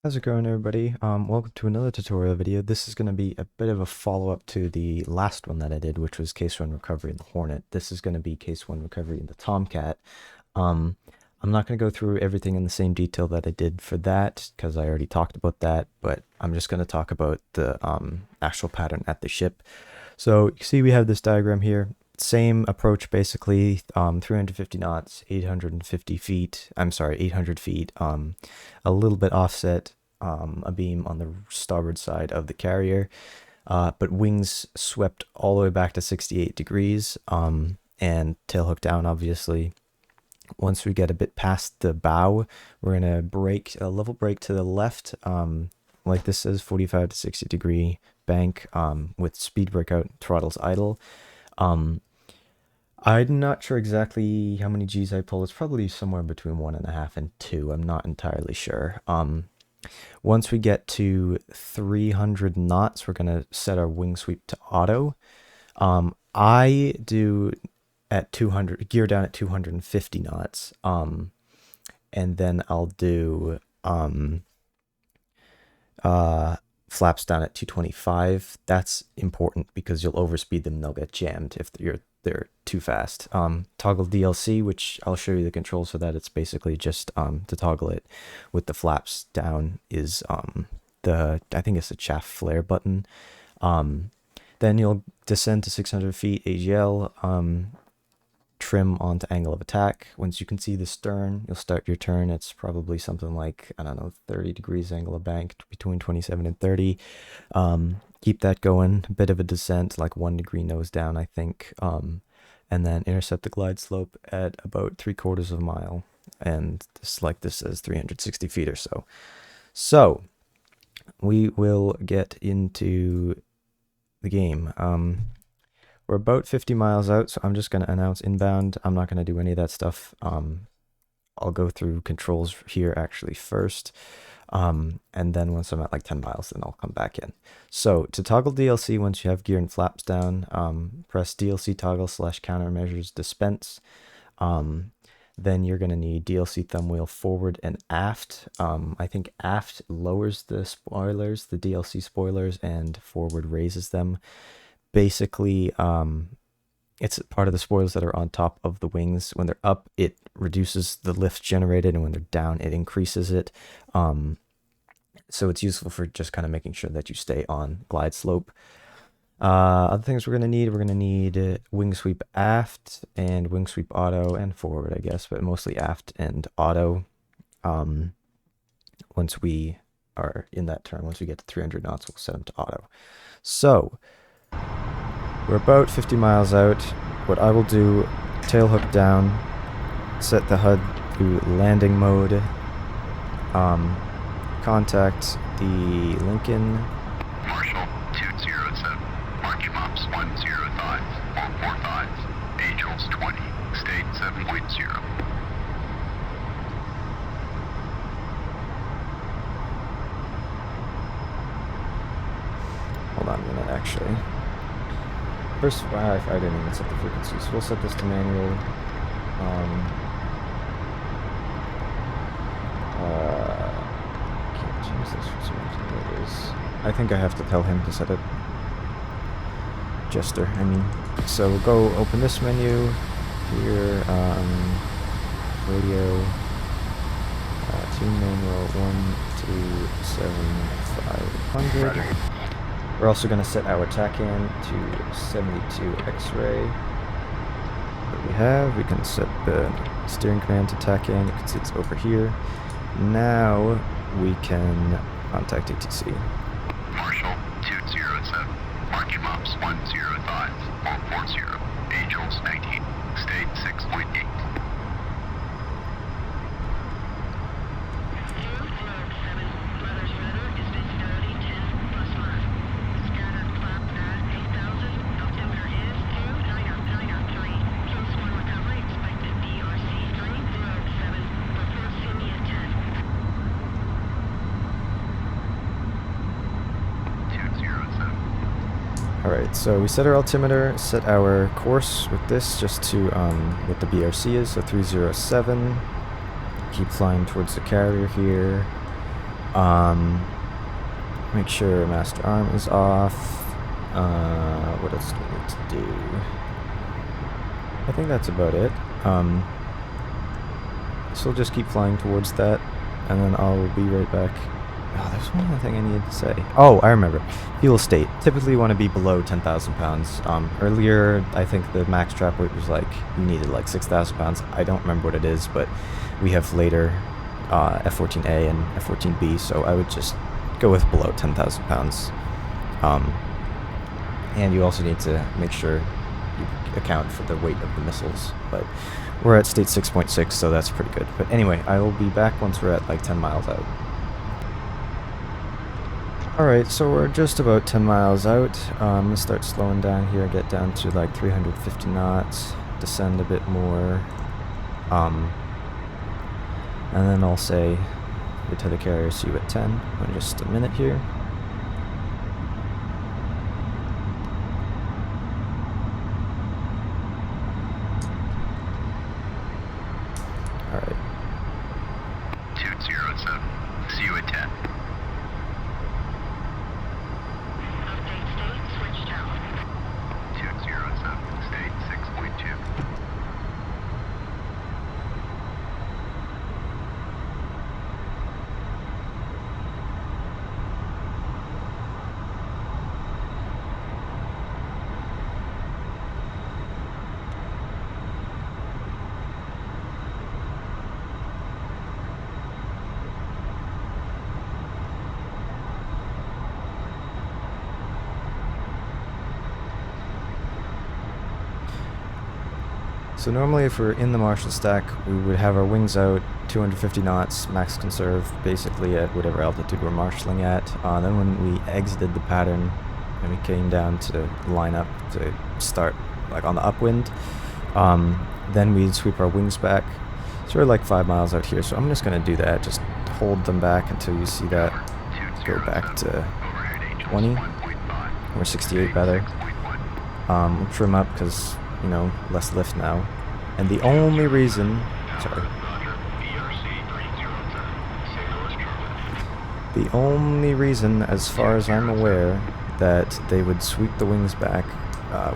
How's it going, everybody? Welcome to another tutorial video. This is going to be a bit of a follow-up to the last one that I did, which was Case 1 Recovery in the Hornet. This is going to be Case 1 Recovery in the Tomcat. Um, I'm not going to go through everything in the same detail that I did for that, because I already talked about that, but I'm just going to talk about the actual pattern at the ship. So, you see we have this diagram here. Same approach, basically, 350 knots, 850 feet, 800 feet, a little bit offset, a beam on the starboard side of the carrier, but wings swept all the way back to 68 degrees, and tail hook down, obviously. Once we get a bit past the bow, we're going to brake, a level brake to the left, like this says, 45 to 60 degree bank, with speed brake out, throttles idle. I'm not sure exactly how many G's I pull. It's probably somewhere between 1.5 and 2. I'm not entirely sure. Once we get to 300 knots, we're gonna set our wing sweep to auto. I do at 200, gear down at 250 knots. And then I'll do flaps down at 225. That's important because you'll overspeed them and they'll get jammed if they're too fast. Toggle DLC, which I'll show you the controls for that. It's basically just to toggle it with the flaps down is I think it's the chaff flare button. Then you'll descend to 600 feet AGL, trim onto angle of attack. Once you can see the stern, you'll start your turn. It's probably something like, I don't know, 30 degrees angle of bank, between 27 and 30. Keep that going, a bit of a descent, like 1 degree nose down, I think, and then intercept the glide slope at about 3/4 of a mile, and this, like this says, 360 feet or so. So we will get into the game. We're about 50 miles out, so I'm just going to announce inbound. I'm not going to do any of that stuff. I'll go through controls here actually first. And then once I'm at like 10 miles, then I'll come back in. So to toggle DLC, once you have gear and flaps down, press DLC toggle / countermeasures dispense. Then you're going to need DLC thumb wheel forward and aft. I think aft lowers the spoilers, the DLC spoilers, and forward raises them. Basically, it's part of the spoilers that are on top of the wings. When they're up, it reduces the lift generated, and when they're down, it increases it. So it's useful for just kind of making sure that you stay on glide slope. Other things we're going to need wing sweep aft and wing sweep auto and forward, I guess, but mostly aft and auto. Once we are in that turn, once we get to 300 knots, we'll set them to auto. So we're about 50 miles out. What I will do, tail hook down, set the HUD to landing mode, contact the Lincoln. Marshall 207, parking maps 105, 445, Angels 20, state 7.0. Hold on a minute, actually. First, I didn't even set the frequency, so we'll set this to manual. Can't change this for some reason. There it is. I think I have to tell him to set it. Jester, I mean. So we'll go open this menu here. Radio. Tune manual 127500. We're also going to set our TACAN to 72 X-ray. We can set the steering command to TACAN. You can see it's over here. Now we can contact ATC. Marshall 207, parking maps 105, 440, Angels 19, state 6.8. Alright, so we set our altimeter, set our course with this just to what the BRC is, so 307. Keep flying towards the carrier here. Make sure master arm is off. What else do we need to do? I think that's about it. So we'll just keep flying towards that, and then I'll be right back. Oh, there's one other thing I needed to say. Oh, I remember. Fuel state. Typically you want to be below 10,000 pounds. Earlier, I think the max trap weight was like, you needed like 6,000 pounds. I don't remember what it is, but we have later F-14A and F-14B, so I would just go with below 10,000 pounds. And you also need to make sure you account for the weight of the missiles, but we're at state 6.6, so that's pretty good. But anyway, I will be back once we're at like 10 miles out. Alright, so we're just about 10 miles out. I'm going to start slowing down here, get down to like 350 knots, descend a bit more, and then I'll say to the carrier, see you at 10 in just a minute here. Alright. 207. See you at 10. Update state switched out. 207. State 6.2. So normally if we're in the Marshall stack, we would have our wings out, 250 knots, max conserve, basically at whatever altitude we're marshalling at. Then when we exited the pattern and we came down to line up to start like on the upwind, then we'd sweep our wings back. So we're like 5 miles out here, so I'm just going to do that, just hold them back until you see that go back to 20, or 68 rather. We'll trim up because, you know, less lift now. And the only reason, the only reason, as far as I'm aware, that they would sweep the wings back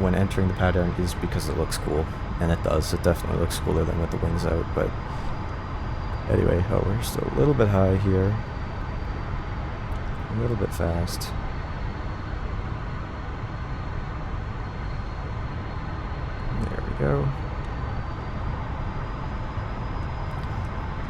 when entering the pattern is because it looks cool. And it does, it definitely looks cooler than with the wings out, but anyway, oh, we're still a little bit high here. A little bit fast. There we go.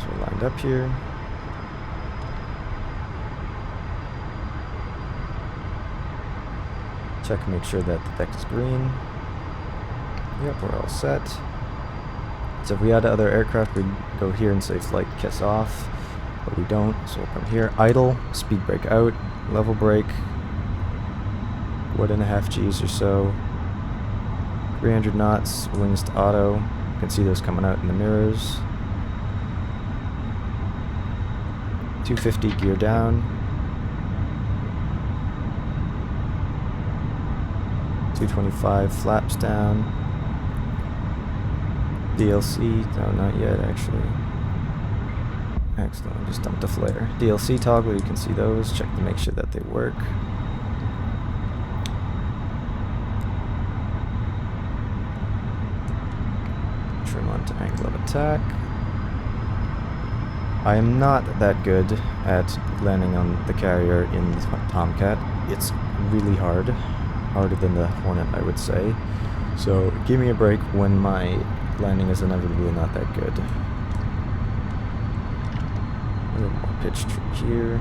So we're lined up here. Check and make sure that the deck is green. Yep, we're all set. So if we had other aircraft, we'd go here and say flight kiss off, but we don't, so we'll come here. Idle, speed brake out, level brake, 1.5 Gs or so. 300 knots, wings to auto. You can see those coming out in the mirrors. 250 gear down. 225 flaps down. DLC, no, not yet actually. Excellent, just dumped the flare. DLC toggle, you can see those. Check to make sure that they work. Trim onto angle of attack. I am not that good at landing on the carrier in the Tomcat. It's really hard. Harder than the Hornet, I would say. So give me a break when my landing is inevitably not that good. A little more pitch here.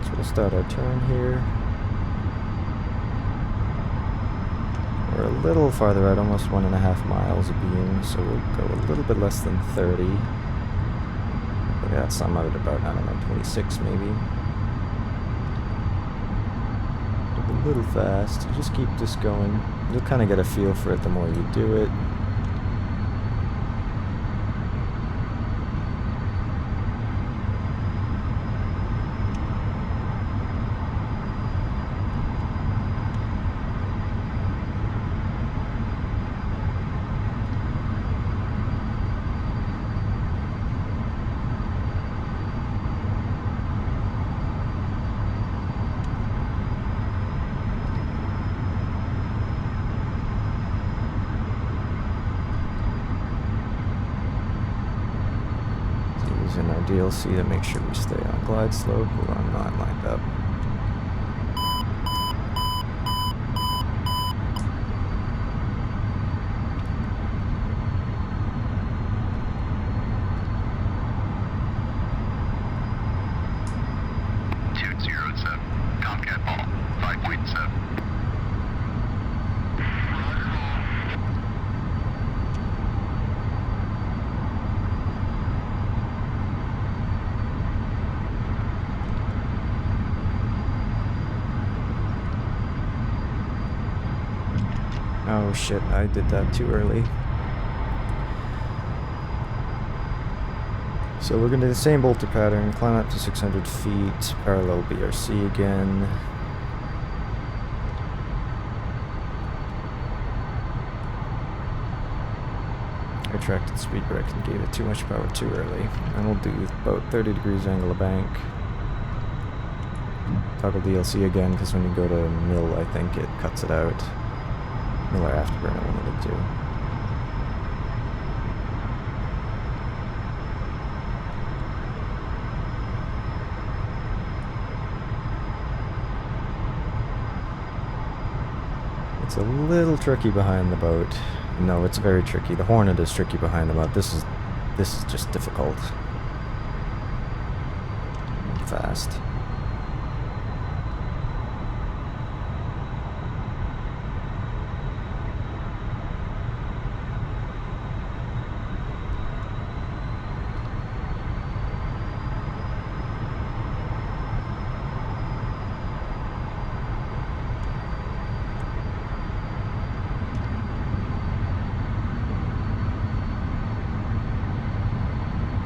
So we'll start our turn here. We're a little farther out, almost 1.5 miles of beam, so we'll go a little bit less than 30. We got some out at about, I don't know, 26 maybe. A little fast. Just keep this going. You'll kind of get a feel for it the more you do it. DLC to make sure we stay on glide slope, or I'm not lined up. Tomcat ball, 5.7. Oh shit, I did that too early. So we're going to do the same bolter pattern, climb up to 600 feet, parallel BRC again. I retracted speed brake and gave it too much power too early. And we'll do about 30 degrees angle of bank. Toggle DLC again, because when you go to mill, I think it cuts it out. Mill or afterburner, one of the two. It's a little tricky behind the boat. No, it's very tricky. The Hornet is tricky behind the boat. This is just difficult. Fast.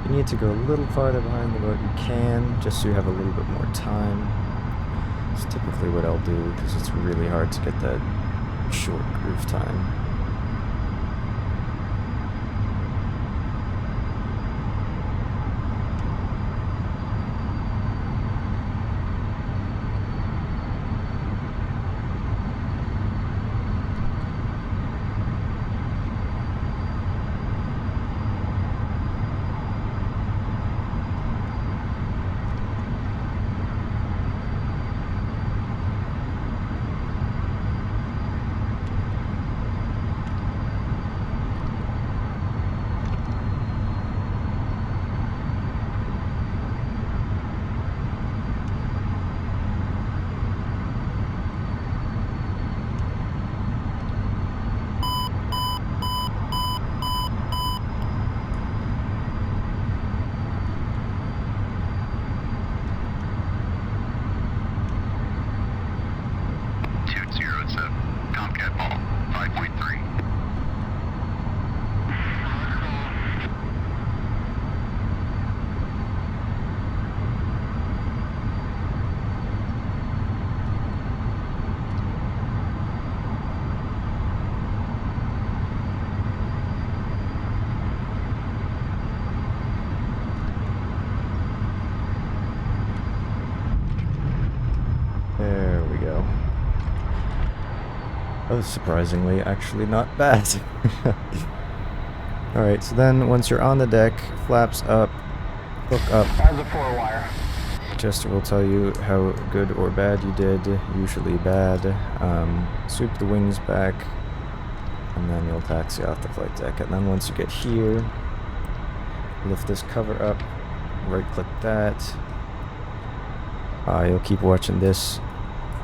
You need to go a little farther behind the boat, you can, just so you have a little bit more time. It's typically what I'll do, because it's really hard to get that short groove time. Tomcat ball, 5.3. There we go. That was surprisingly actually not bad. Alright, so then once you're on the deck, flaps up, hook up. As a 4-wire. Jester will tell you how good or bad you did, usually bad. Sweep the wings back, and then you'll taxi off the flight deck. And then once you get here, lift this cover up, right click that. You'll keep watching this.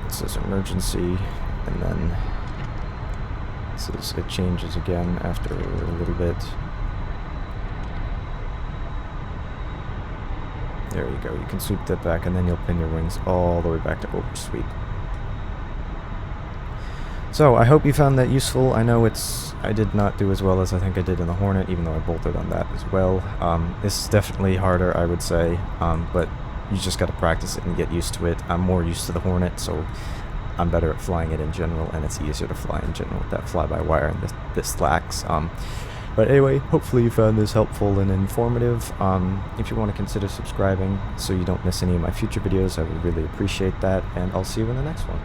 It says emergency, and then it changes again after a little bit. There you go, you can sweep that back, and then you'll pin your wings all the way back to oversweep. So, I hope you found that useful. I know I did not do as well as I think I did in the Hornet, even though I bolted on that as well. This is definitely harder, I would say, but you just gotta practice it and get used to it. I'm more used to the Hornet, so I'm better at flying it in general, and it's easier to fly in general with that fly-by-wire and this lax. But anyway, hopefully you found this helpful and informative. If you want to consider subscribing so you don't miss any of my future videos, I would really appreciate that, and I'll see you in the next one.